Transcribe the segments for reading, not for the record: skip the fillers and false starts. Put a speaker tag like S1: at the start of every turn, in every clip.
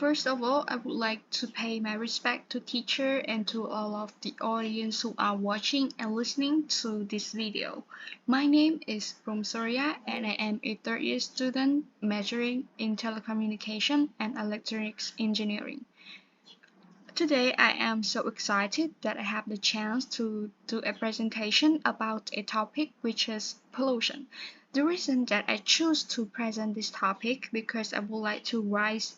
S1: First of all, I would like to pay my respect to teacher and to all of the audience who are watching and listening to this video. My name is Prum Soriya and I am a third year student majoring in telecommunication and electronics engineering. Today I am so excited that I have the chance to do a presentation about a topic which is pollution. The reason that I choose to present this topic because I would like to raise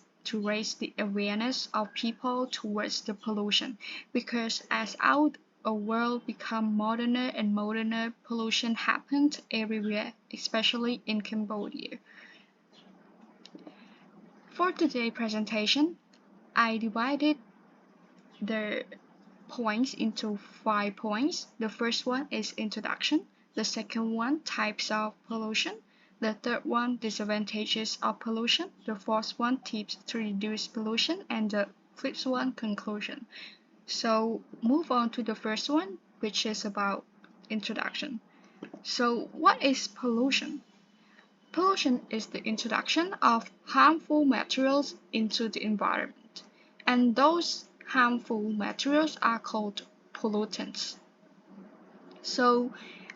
S1: the awareness of people towards the pollution, because as our world become moderner and moderner, pollution happened everywhere, especially in Cambodia. For today's presentation, I divided the points into 5 points. The first one is introduction, the second one types of pollution, the third one disadvantages of pollution, the fourth one tips to reduce pollution, and the fifth one conclusion. So move on to the first one, which is about introduction. So what is pollution? Pollution is the introduction of harmful materials into the environment, and those harmful materials are called pollutants. So,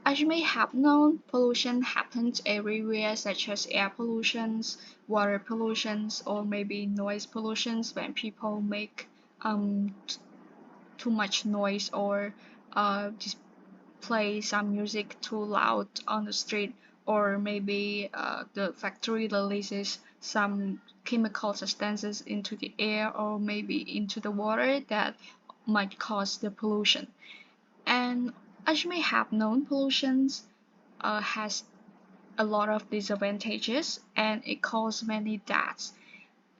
S1: as you may have known, pollution happens everywhere, such as air pollutions, water pollutions, or maybe noise pollutions when people make too much noise or just play some music too loud on the street, or maybe the factory releases some chemical substances into the air or maybe into the water that might cause the pollution. And as you may have known, pollution has a lot of disadvantages and it causes many deaths.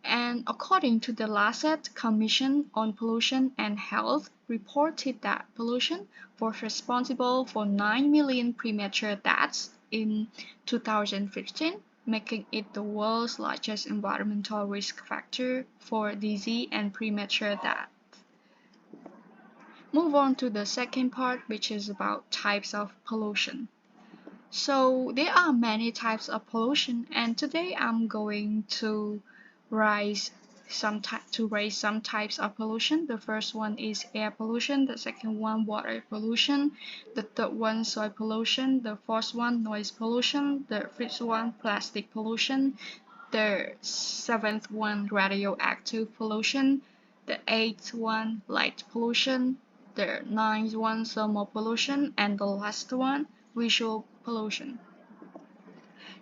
S1: And according to the Lancet Commission on Pollution and Health, reported that pollution was responsible for 9 million premature deaths in 2015, making it the world's largest environmental risk factor for disease and premature death. Move on to the second part, which is about types of pollution. So there are many types of pollution, and today I'm going to raise some types of pollution. The first one is air pollution, the second one water pollution, the third one soil pollution, the fourth one noise pollution, the fifth one plastic pollution, the seventh one radioactive pollution, the eighth one light pollution, the ninth one thermal pollution, and the last one visual pollution.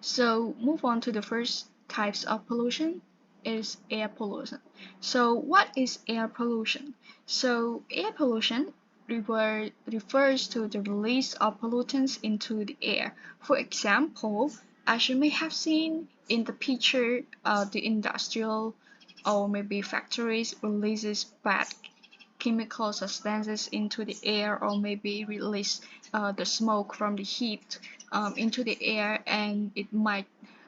S1: So move on to the first types of pollution is air pollution. So what is air pollution? So air pollution refers to the release of pollutants into the air. For example, as you may have seen in the picture, the industrial or maybe factories releases bad chemical substances into the air, or maybe release the smoke from the heat into the air, and it might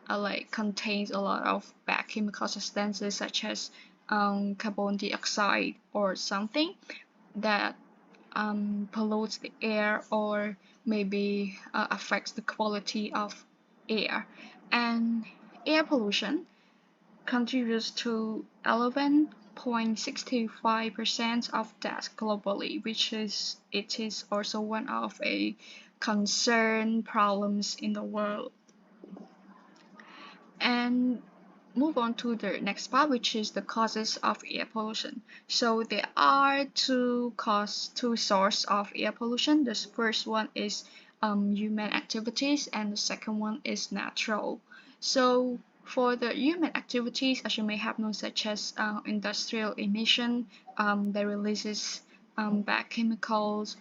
S1: like contains a lot of bad chemical substances such as carbon dioxide or something that pollutes the air or maybe affects the quality of air. And air pollution contributes to 11.65% of deaths globally, which is also one of a concern problems in the world. And move on to the next part, which is the causes of air pollution. So there are two sources of air pollution. The first one is human activities, and the second one is natural. So for the human activities, as you may have known, such as industrial emission, that releases bad chemicals,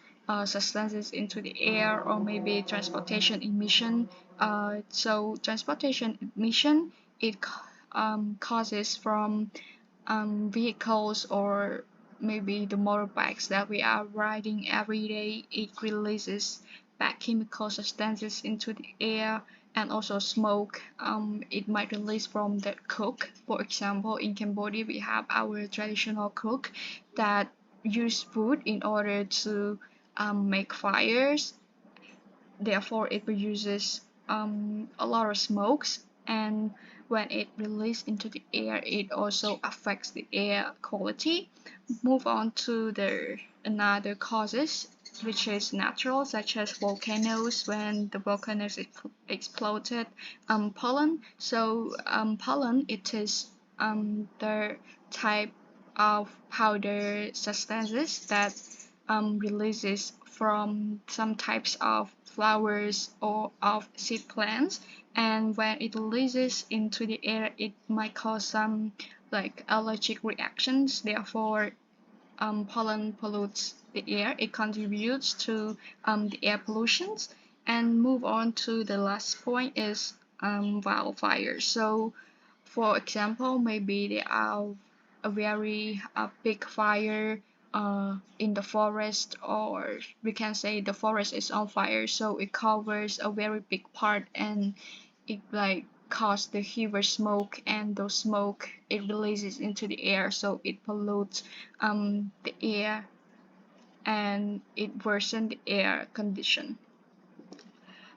S1: substances into the air, or maybe transportation emission. So transportation emission, it causes from vehicles or maybe the motorbikes that we are riding every day. It releases bad chemical substances into the air, and also smoke. It might release from the cook. For example, in Cambodia, we have our traditional cook that use wood in order to make fires. Therefore, it produces a lot of smokes. And when it released into the air, it also affects the air quality. Move on to the another causes, which is natural, such as volcanoes. When the volcanoes exploded, pollen. So pollen, it is the type of powder substances that releases from some types of flowers or of seed plants, and when it releases into the air it might cause some like allergic reactions. Therefore pollen pollutes the air. It contributes to the air pollutions. And move on to the last point is wildfires. So for example, maybe there are a very big fire in the forest, or we can say the forest is on fire, so it covers a very big part, and it like cause the heavy smoke, and those smoke it releases into the air, so it pollutes the air, and it worsens the air condition.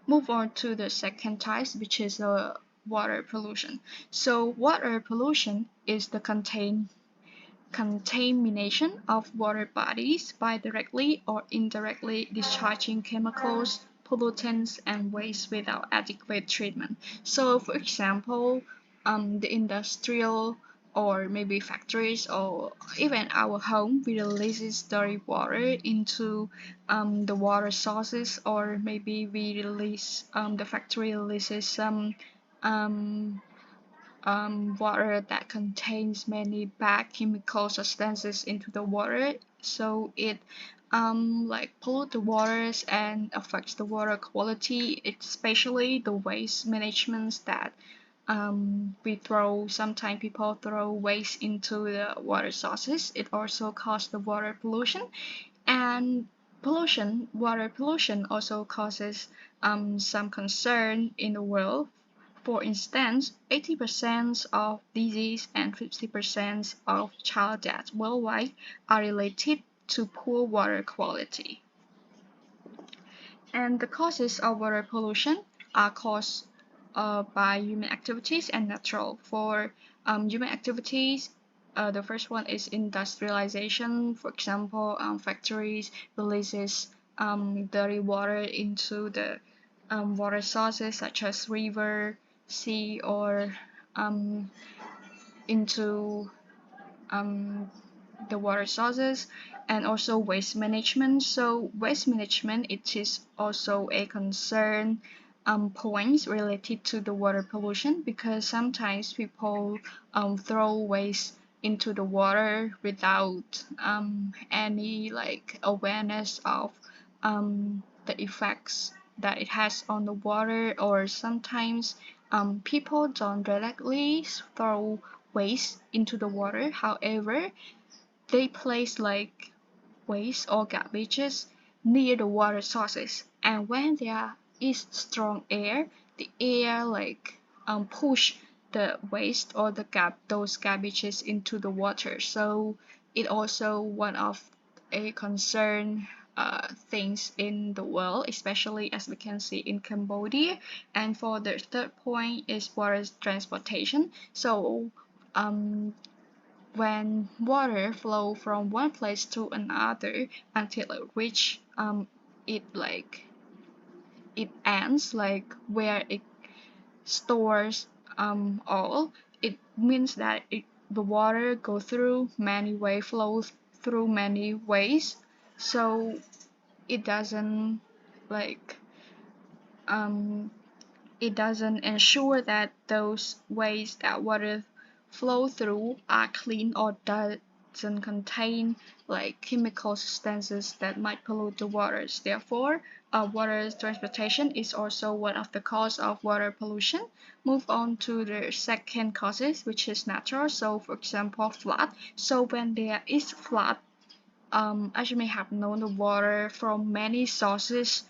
S1: Move on to the second type, which is water pollution. So water pollution is the contamination of water bodies by directly or indirectly discharging chemicals, pollutants, and waste without adequate treatment. So, for example, the industrial or maybe factories or even our home, we releases dirty water into the water sources, or maybe we release the factory releases some um, water that contains many bad chemical substances into the water, so it like pollute the waters and affects the water quality, especially the waste management that we throw. Sometimes people throw waste into the water sources. It also causes the water pollution. And water pollution also causes some concern in the world. For instance, 80% of disease and 50% of child deaths worldwide are related to poor water quality. And the causes of water pollution are caused by human activities and natural. For human activities, the first one is industrialization. For example, factories releases dirty water into the water sources such as river, sea, or um, into um, the water sources. And also waste management. So waste management, it is also a concern points related to the water pollution, because sometimes people throw waste into the water without any like awareness of the effects that it has on the water, or sometimes people don't directly throw waste into the water. However, they place like waste or garbages near the water sources, and when there is strong air, the air like push the waste or those garbages into the water. So it also one of a concern things in the world, especially as we can see in Cambodia. And for the third point is water transportation. So um, when water flow from one place to another until it reach it like it ends like where it stores all, it means that the water go through many ways, flows through many ways, so it doesn't like um it doesn't ensure that those ways that water flow through are clean, or doesn't contain like chemical substances that might pollute the waters. Therefore, water transportation is also one of the cause of water pollution. Move on to the second causes, which is natural. So for example, flood. So when there is flood, as you may have known, the water from many sources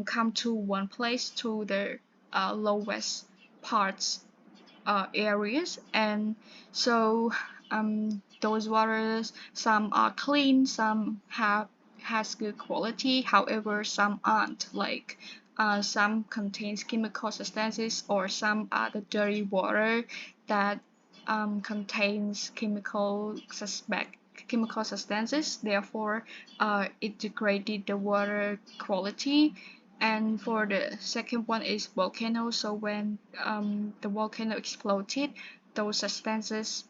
S1: come to one place, to the lowest parts areas, and so those waters, some are clean, some have has good quality, however some aren't, like some contains chemical substances, or some are the dirty water that contains chemical substances. Therefore, it degraded the water quality. And for the second one is volcano. So when the volcano exploded, those substances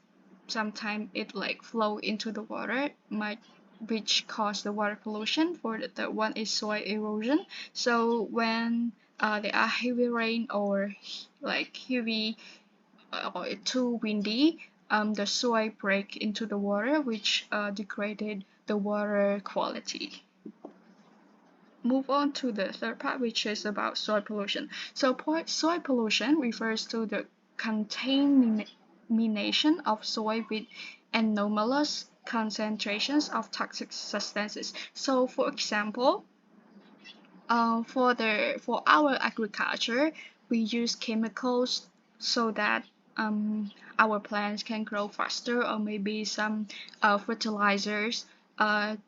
S1: sometimes it like flow into the water, might which cause the water pollution. For the third one is soil erosion. So when there are heavy rain, or like heavy or too windy, the soil break into the water, which degraded the water quality. Move on to the third part, which is about soil pollution. So soil pollution refers to the contamination of soil with anomalous concentrations of toxic substances. So for example, for our agriculture, we use chemicals so that our plants can grow faster, or maybe some fertilizers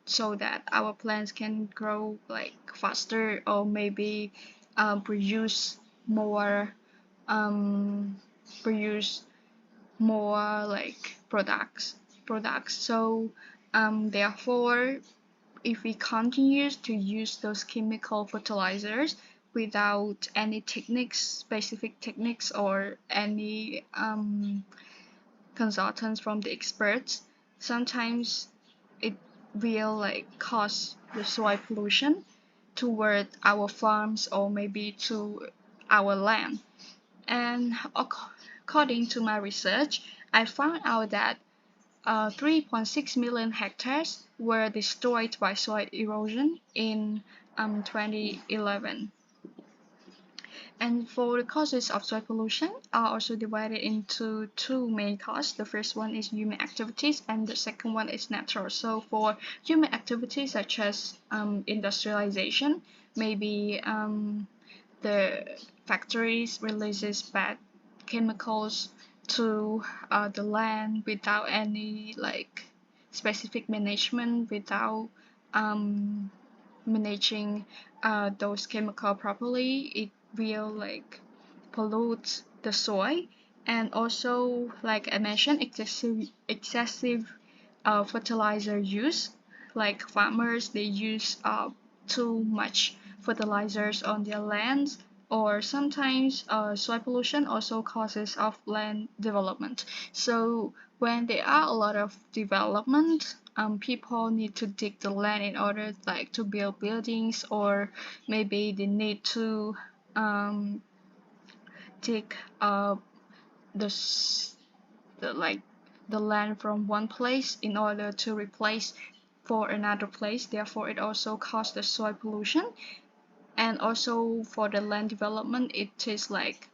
S1: so that our plants can grow like faster, or maybe produce more um, produce more like products. So therefore, if we continue to use those chemical fertilizers without any specific techniques, or any consultants from the experts, sometimes it will like cause the soil pollution toward our farms, or maybe to our land. And according to my research, I found out that 3.6 million hectares were destroyed by soil erosion in 2011. And for the causes of soil pollution are also divided into two main causes. The first one is human activities, and the second one is natural. So for human activities such as industrialization, maybe the factories releases bad chemicals to the land without any like specific management, without managing those chemical properly. It will like pollute the soil. And also, like I mentioned, excessive fertilizer use, like farmers they use too much fertilizers on their lands. Or sometimes soil pollution also causes of land development. So when there are a lot of development, people need to dig the land in order like to build buildings, or maybe they need to um, dig the, the like the land from one place in order to replace for another place. Therefore, it also causes the soil pollution. And also for the land development, it is like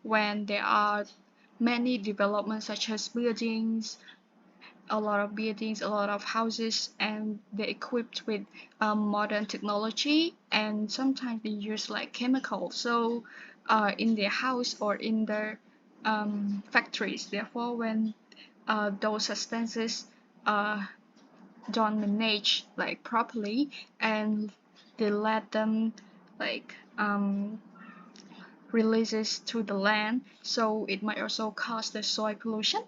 S1: when there are many developments such as buildings, a lot of houses, and they're equipped with modern technology, and sometimes they use like chemicals. So in their house or in their factories. Therefore, when those substances don't manage like properly, and they let them like releases to the land, so it might also cause the soil pollution.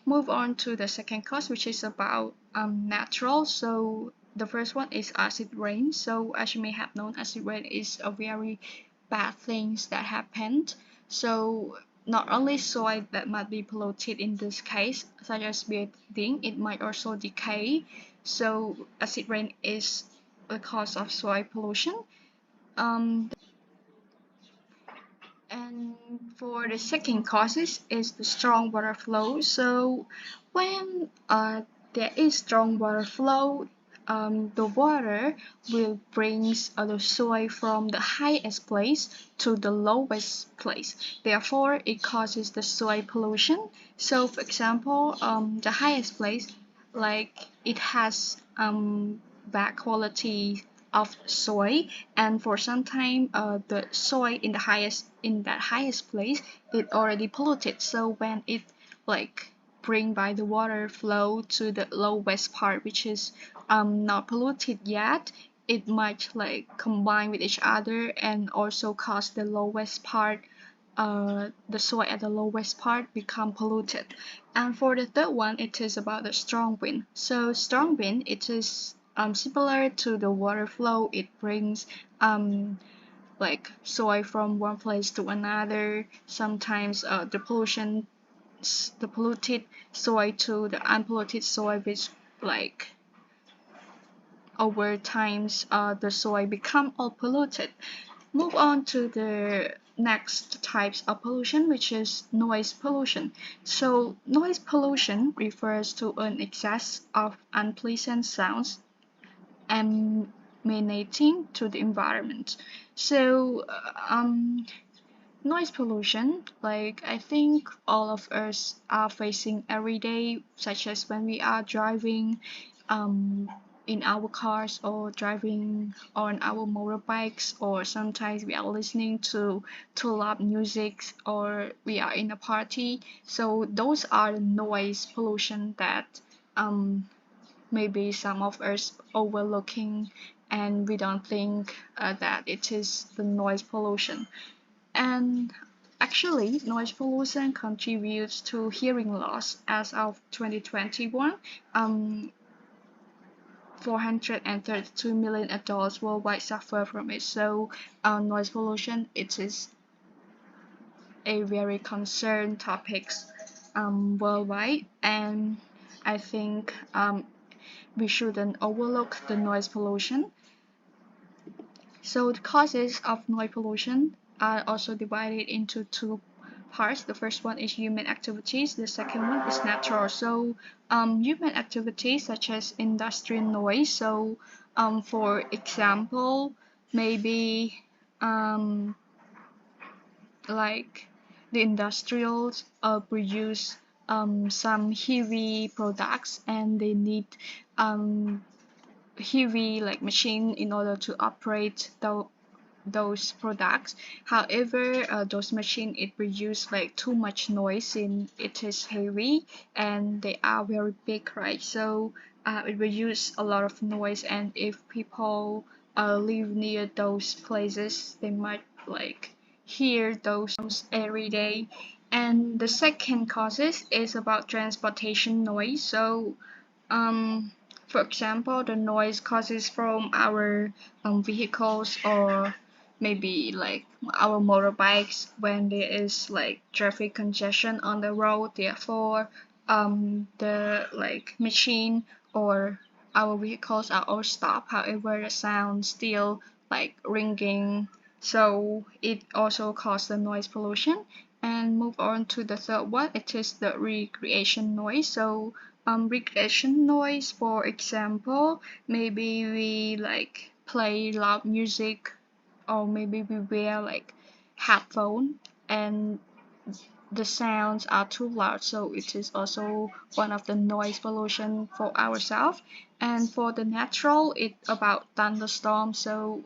S1: Move on to the second cause, which is about natural. So the first one is acid rain. So as you may have known, acid rain is a very bad things that happened. So not only soil that might be polluted in this case, such as building, it might also decay. So acid rain is a cause of soil pollution. Um, and for the second causes is the strong water flow. So when there is strong water flow, the water will brings the soil from the highest place to the lowest place. Therefore, it causes the soil pollution. So, for example, the highest place, like it has bad quality of soil, and for some time the soil in that highest place it already polluted. So when it like bring by the water flow to the lowest part, which is not polluted yet, it might like combine with each other and also cause the lowest part, the soil at the lowest part become polluted. And for the third one, it is about the strong wind. So strong wind, it is similar to the water flow. It brings like soil from one place to another. Sometimes the polluted soil to the unpolluted soil, which like over times the soil become all polluted. Move on to the next types of pollution, which is noise pollution. So noise pollution refers to an excess of unpleasant sounds emanating to the environment. So noise pollution, like I think all of us are facing every day, such as when we are driving um, in our cars or driving on our motorbikes, or sometimes we are listening to loud music, or we are in a party. So those are the noise pollution that maybe some of us overlooking, and we don't think that it is the noise pollution. And actually, noise pollution contributes to hearing loss. As of 2021, 432 million adults worldwide suffer from it. So, noise pollution, it is a very concerned topic worldwide, and I think we shouldn't overlook the noise pollution. So the causes of noise pollution are also divided into two parts. The first one is human activities. The second one is natural. So human activities such as industrial noise. So for example, maybe like the industrials produce some heavy products, and they need um, heavy like machine in order to operate those products. However, those machine it produce like too much noise in it is heavy, and they are very big, right? So it produce a lot of noise, and if people live near those places, they might like hear those every day. And the second causes is about transportation noise. So um, for example, the noise causes from our vehicles, or maybe like our motorbikes when there is like traffic congestion on the road. Therefore, the like machine or our vehicles are all stopped. However, the sound still like ringing. So it also causes the noise pollution. And move on to the third one, it is the recreation noise. So recreation noise, for example, maybe we like play loud music, or maybe we wear like headphone, and the sounds are too loud, so it is also one of the noise pollution for ourselves. And for the natural, it's about thunderstorm. So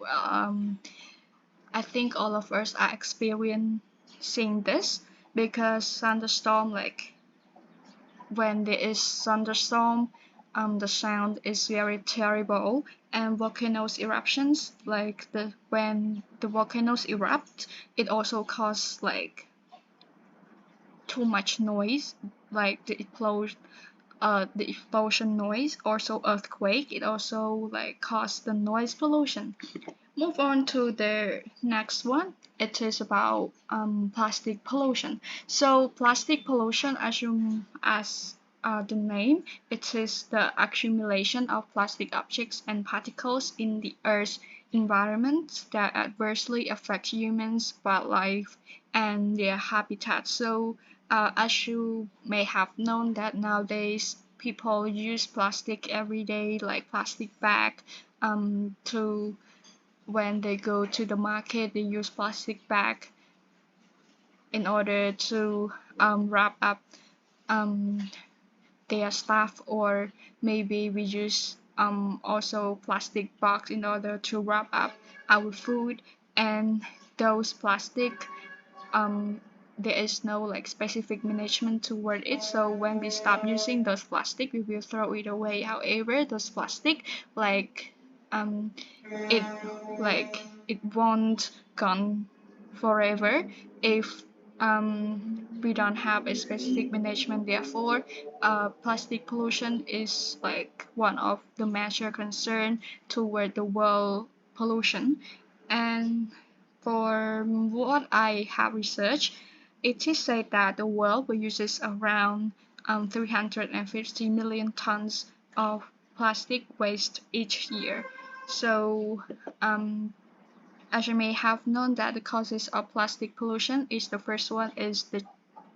S1: I think all of us are experiencing this, because thunderstorm, like when there is thunderstorm, the sound is very terrible. And volcanoes eruptions, like the when the volcanoes erupt, it also causes like too much noise, like the explosion noise. Also earthquake, it also like cause the noise pollution. Move on to the next one. It is about plastic pollution. So plastic pollution, as the name, it is the accumulation of plastic objects and particles in the Earth's environment that adversely affect humans, wildlife, and their habitat. So as you may have known that nowadays people use plastic every day, like plastic bag, to when they go to the market, they use plastic bag in order to wrap up um, their stuff, or maybe we use also plastic box in order to wrap up our food. And those plastic, um, there is no like specific management toward it, so when we stop using those plastic, we will throw it away. However, those plastic like it it won't gone forever if we don't have a specific management. Therefore, plastic pollution is like one of the major concern toward the world pollution. And for what I have researched, it is said that the world will uses around 350 million tons of plastic waste each year. So, as you may have known that the causes of plastic pollution is the first one is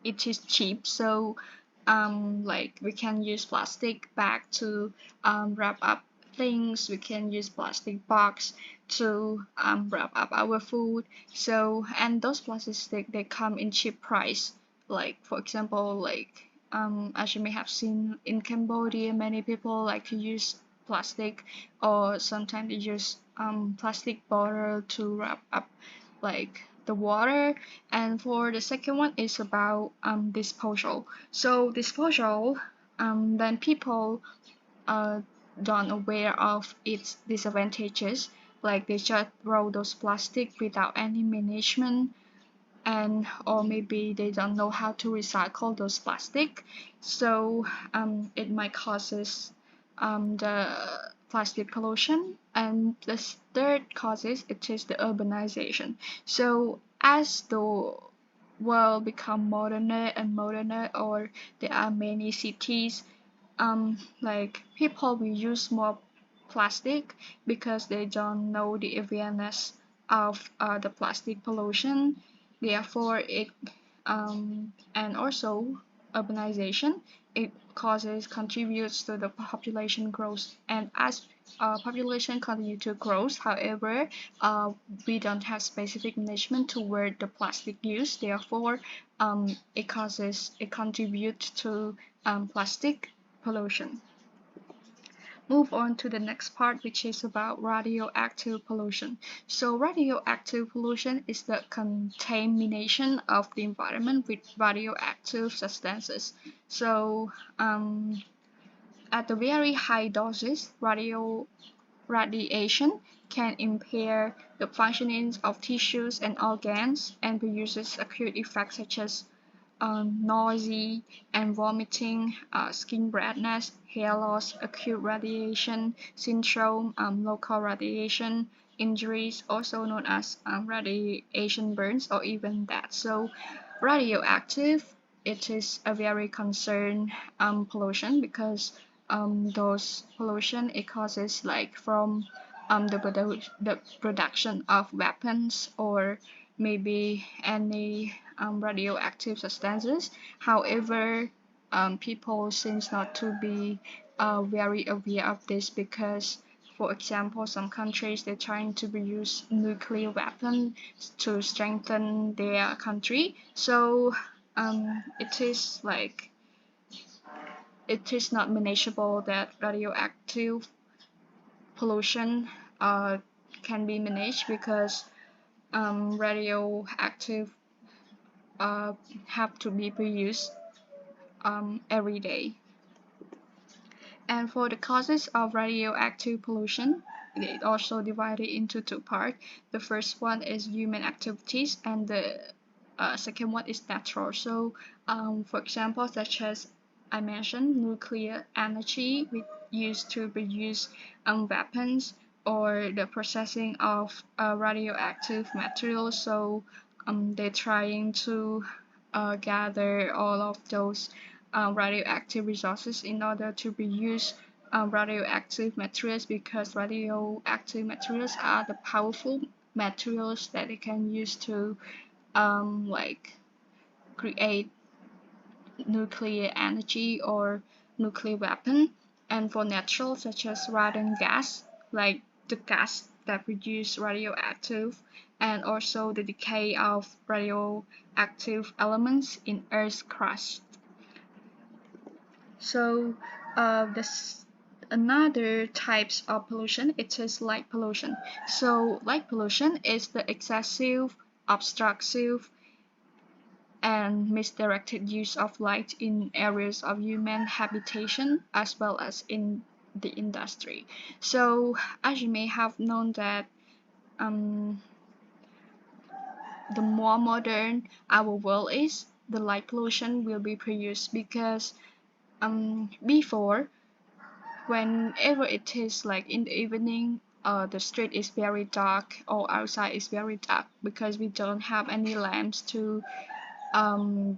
S1: it is cheap. So like we can use plastic bag to wrap up things. We can use plastic box to wrap up our food. So, and those plastics they come in cheap price. Like for example, like as you may have seen in Cambodia, many people like to use plastic, or sometimes they use plastic bottle to wrap up like the water. And for the second one is about disposal. So disposal, then people uh, don't aware of its disadvantages, like they just throw those plastic without any management, and or maybe they don't know how to recycle those plastic. So it might causes the plastic pollution. And the third causes it is the urbanization. So as the world become moderner and moderner, or there are many cities, like people will use more plastic because they don't know the awareness of the plastic pollution. Therefore, it and also urbanization, it causes contributes to the population growth. And as population continue to grow, however, we don't have specific management toward the plastic use. Therefore, it contributes to plastic pollution. Move on to the next part, which is about radioactive pollution. So radioactive pollution is the contamination of the environment with radioactive substances. So at the very high doses, radiation can impair the functioning of tissues and organs and produces acute effects such as nausea and vomiting, skin redness, hair loss, acute radiation syndrome, local radiation injuries, also known as radiation burns or even death. So, radioactive, it is a very concerned pollution because those pollution it causes like from the production of weapons or maybe any radioactive substances. However, people seems not to be very aware of this because, for example, some countries they're trying to use nuclear weapons to strengthen their country. So it is like it is not manageable that radioactive pollution uh, can be managed because radioactive uh, have to be produced every day. And for the causes of radioactive pollution, it also divided into two parts. The first one is human activities, and the second one is natural. So, for example, such as I mentioned, nuclear energy used to produce weapons, or the processing of radioactive materials. So, they're trying to gather all of those radioactive resources in order to reuse radioactive materials, because radioactive materials are the powerful materials that they can use to like create nuclear energy or nuclear weapon. And for natural, such as radon gas, like the gas that produce radioactive, and also the decay of radioactive elements in Earth's crust. So this another types of pollution, it is light pollution. So light pollution is the excessive, obstructive, and misdirected use of light in areas of human habitation as well as in the industry. So as you may have known that the more modern our world is, the light pollution will be produced because before, whenever it is like in the evening, the street is very dark or outside is very dark because we don't have any lamps um,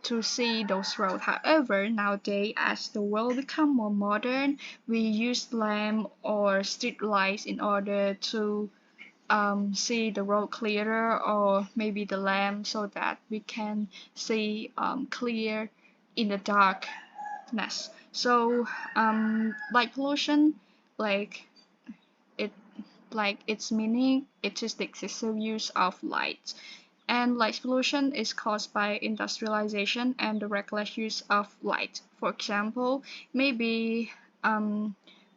S1: to see those roads. However, nowadays, as the world become more modern, we use lamp or street lights in order to see the road clearer, or maybe the lamp so that we can see clear in the darkness. So light pollution, like it like its meaning, it is the excessive use of light. And light pollution is caused by industrialization and the reckless use of light. For example, maybe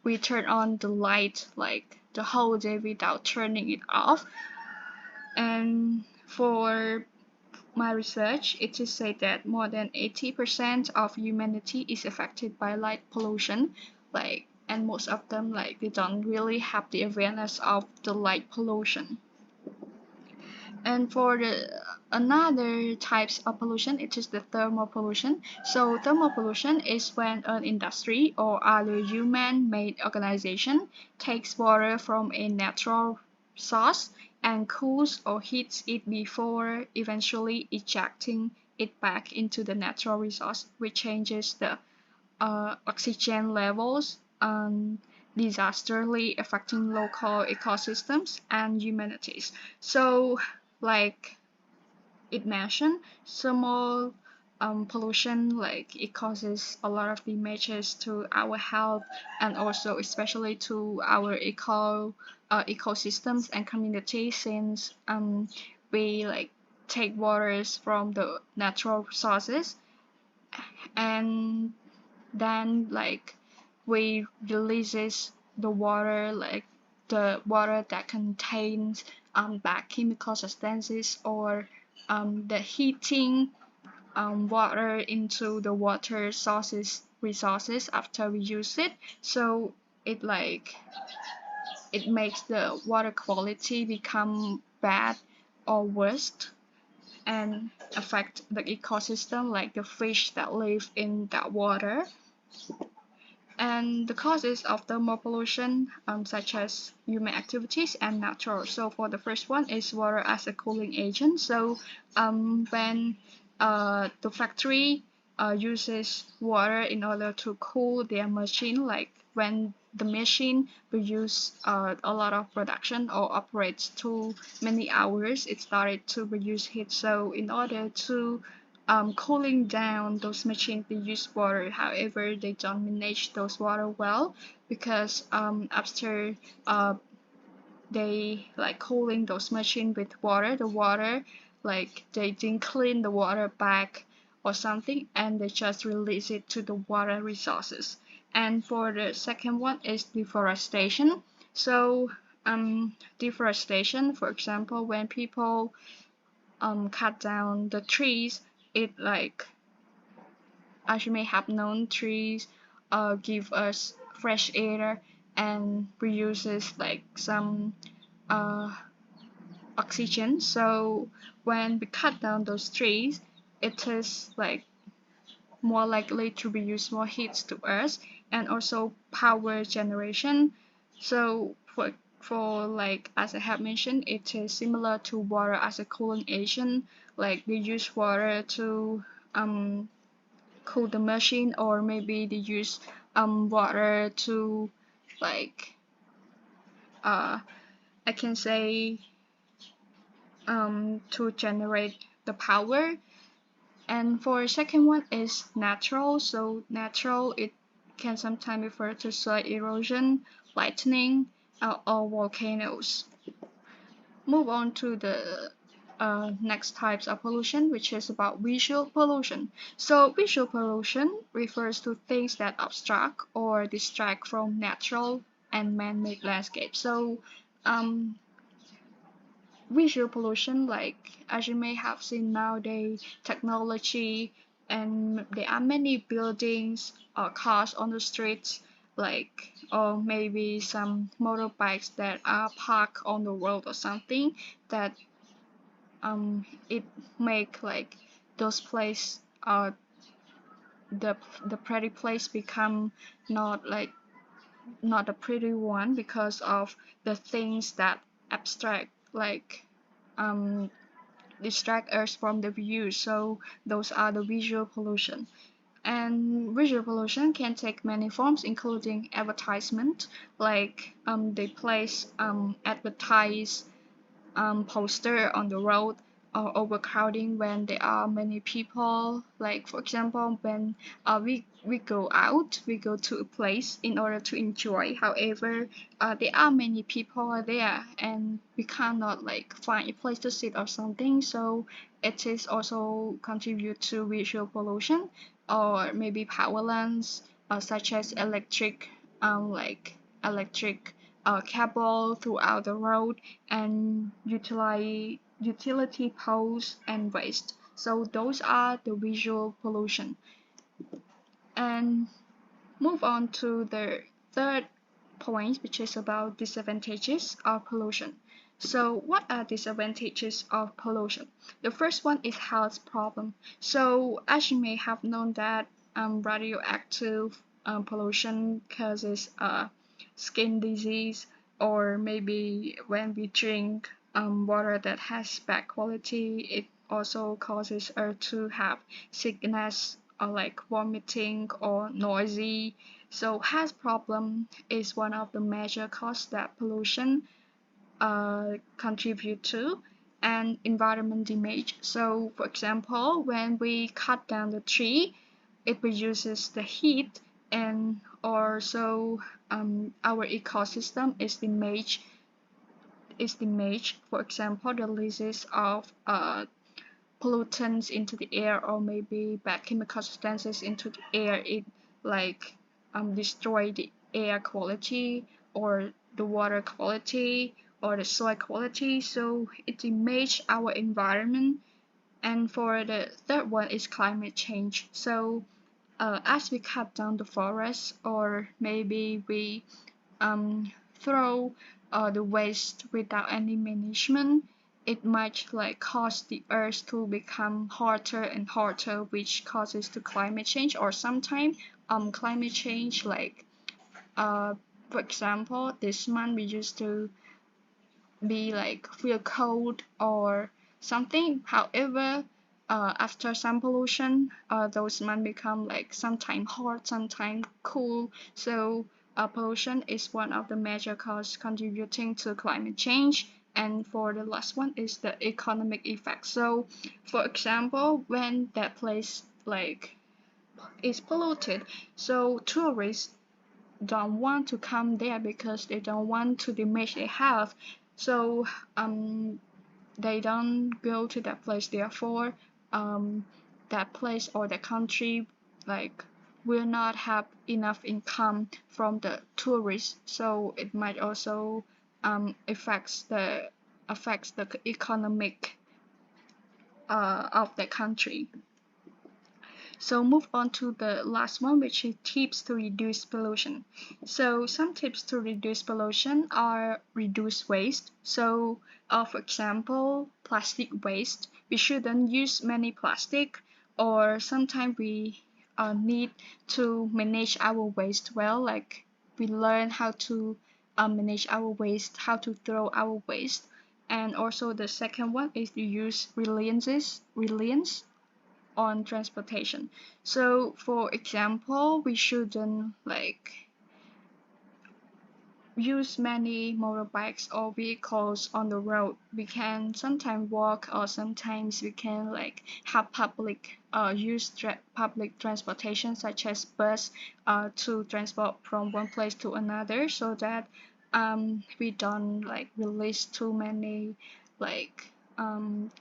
S1: we turn on the light like the whole day without turning it off. And for my research, it is said that more than 80% of humanity is affected by light pollution, and most of them they don't really have the awareness of the light pollution. And for the another types of pollution, it is the thermal pollution. So thermal pollution is when an industry or other human-made organization takes water from a natural source and cools or heats it before eventually ejecting it back into the natural resource, which changes the oxygen levels, disastrously affecting local ecosystems and humanities. So, like it mentioned, thermal pollution, like it causes a lot of damages to our health and also especially to our ecosystems and communities, since we take waters from the natural sources, and then we releases the water, like the water that contains bad chemical substances, or the heating water into the water sources resources after we use it. So it it makes the water quality become bad or worse, and affect the ecosystem, like the fish that live in that water. And the causes of thermal pollution, such as human activities and natural. So for the first one is water as a cooling agent. So when the factory uses water in order to cool their machine, like when the machine produce a lot of production or operates too many hours, it started to produce heat. So in order to cooling down those machines, they use water. However, they don't manage those water well, because after they cooling those machines with water, the water they didn't clean the water back or something, and they just release it to the water resources. And for the second one is deforestation. So deforestation, for example, when people cut down the trees, it as you may have known, trees give us fresh air and produces some uh, oxygen. So when we cut down those trees, it is more likely to produce more heat to us, and also power generation. So for as I have mentioned, it is similar to water as a cooling agent. Like they use water to cool the machine, or maybe they use water to like I can say to generate the power. And for second one is natural. So natural, it can sometimes refer to soil erosion, lightning, or volcanoes. Move on to the next types of pollution, which is about visual pollution. So visual pollution refers to things that obstruct or distract from natural and man-made landscapes. So visual pollution, as you may have seen nowadays, technology, and there are many buildings or cars on the streets, like, or maybe some motorbikes that are parked on the road or something, that it make like those place the pretty place become not like not a pretty one because of the things that abstract like um distract us from the view. So those are the visual pollution. And visual pollution can take many forms, including advertisement, like they place advertise poster on the road, or overcrowding when there are many people. Like for example, when we go out, we go to a place in order to enjoy. However, there are many people there, and we cannot like find a place to sit or something. So it is also contribute to visual pollution, or maybe power lines, such as like electric cable throughout the road, and utility poles and waste. So those are the visual pollution. And move on to the third point, which is about disadvantages of pollution. So what are disadvantages of pollution? The first one is health problem. So as you may have known that radioactive pollution causes skin disease, or maybe when we drink water that has bad quality, it also causes us to have sickness, or like vomiting or noisy. So health problem is one of the major causes that pollution contribute to. And environment damage. So for example, when we cut down the tree, it reduces the heat, and also our ecosystem is damaged. For example, the releases of pollutants into the air, or maybe bad chemical substances into the air, it like destroy the air quality, or the water quality, or the soil quality. So it damage our environment. And for the third one is climate change. So as we cut down the forest, or maybe we throw the waste without any management, it might like cause the earth to become hotter and hotter, which causes to climate change. Or sometimes climate change like for example, this month we used to be like feel cold or something. However, after some pollution, those months become like sometimes hot, sometimes cool. So pollution is one of the major causes contributing to climate change. And for the last one is the economic effect. So for example, when that place like is polluted, so tourists don't want to come there because they don't want to damage their health. So they don't go to that place. Therefore, that place or the country like will not have enough income from the tourists. So it might also affects the economic of the country. So move on to the last one, which is tips to reduce pollution. So some tips to reduce pollution are reduce waste. So for example, plastic waste. We shouldn't use many plastic, or sometimes we need to manage our waste well. Like we learn how to manage our waste, how to throw our waste. And also the second one is to use reliance on transportation. So for example, we shouldn't like use many motorbikes or vehicles on the road. We can sometimes walk, or sometimes we can like have public transportation, such as bus, to transport from one place to another, so that we don't like release too many like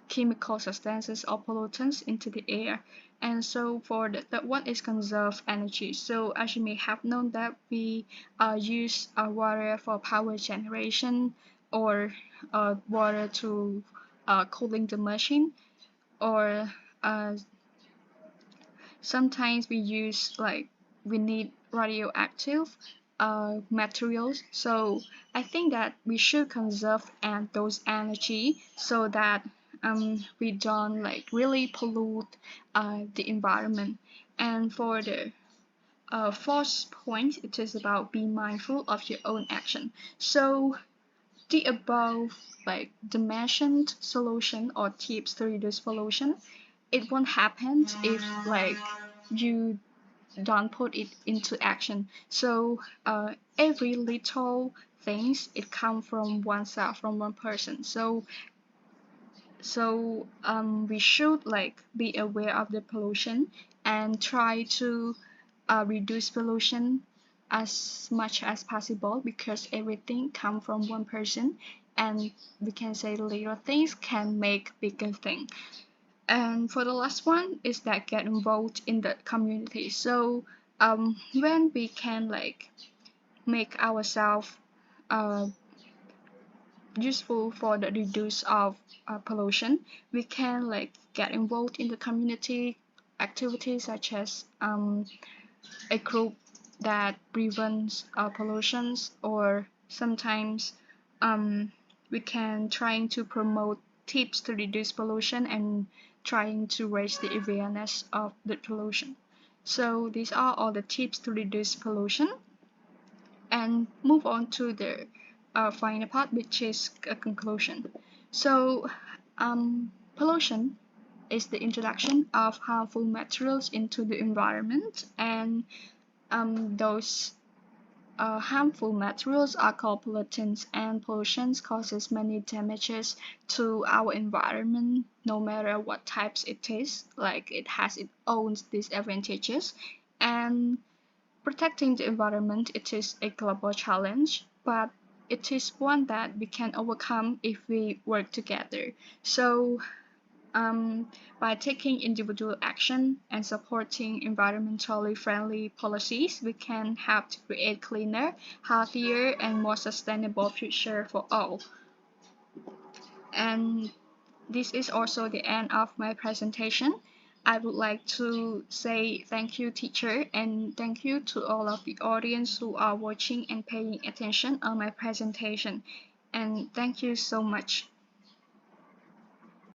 S1: chemical substances or pollutants into the air. And so for the third one is conserve energy. So as you may have known that we use water for power generation, or water to cooling the machine, or uh, sometimes we use like we need radioactive materials. So I think that we should conserve and those energy so that we don't like really pollute the environment. And for the fourth point, it is about be mindful of your own action. So the above like the mentioned solution or tips to reduce pollution, it won't happen if like you don't put it into action. So every little things it come from oneself, from one person. So we should like be aware of the pollution and try to reduce pollution as much as possible, because everything come from one person, and we can say little things can make bigger thing. And for the last one is that get involved in the community. So when we can like make ourselves uh, useful for the reduce of pollution, we can like get involved in the community activities such as a group that prevents pollutions, or sometimes um, we can trying to promote tips to reduce pollution and trying to raise the awareness of the pollution. So these are all the tips to reduce pollution, and move on to the final part, which is a conclusion. So pollution is the introduction of harmful materials into the environment, and those harmful materials are called pollutants, and pollution causes many damages to our environment, no matter what types it is. Like it has its own disadvantages, and protecting the environment, it is a global challenge, but it is one that we can overcome if we work together. So by taking individual action and supporting environmentally friendly policies, we can help to create cleaner, healthier, and more sustainable future for all. And this is also the end of my presentation. I would like to say thank you, teacher, and thank you to all of the audience who are watching and paying attention on my presentation. And thank you so much.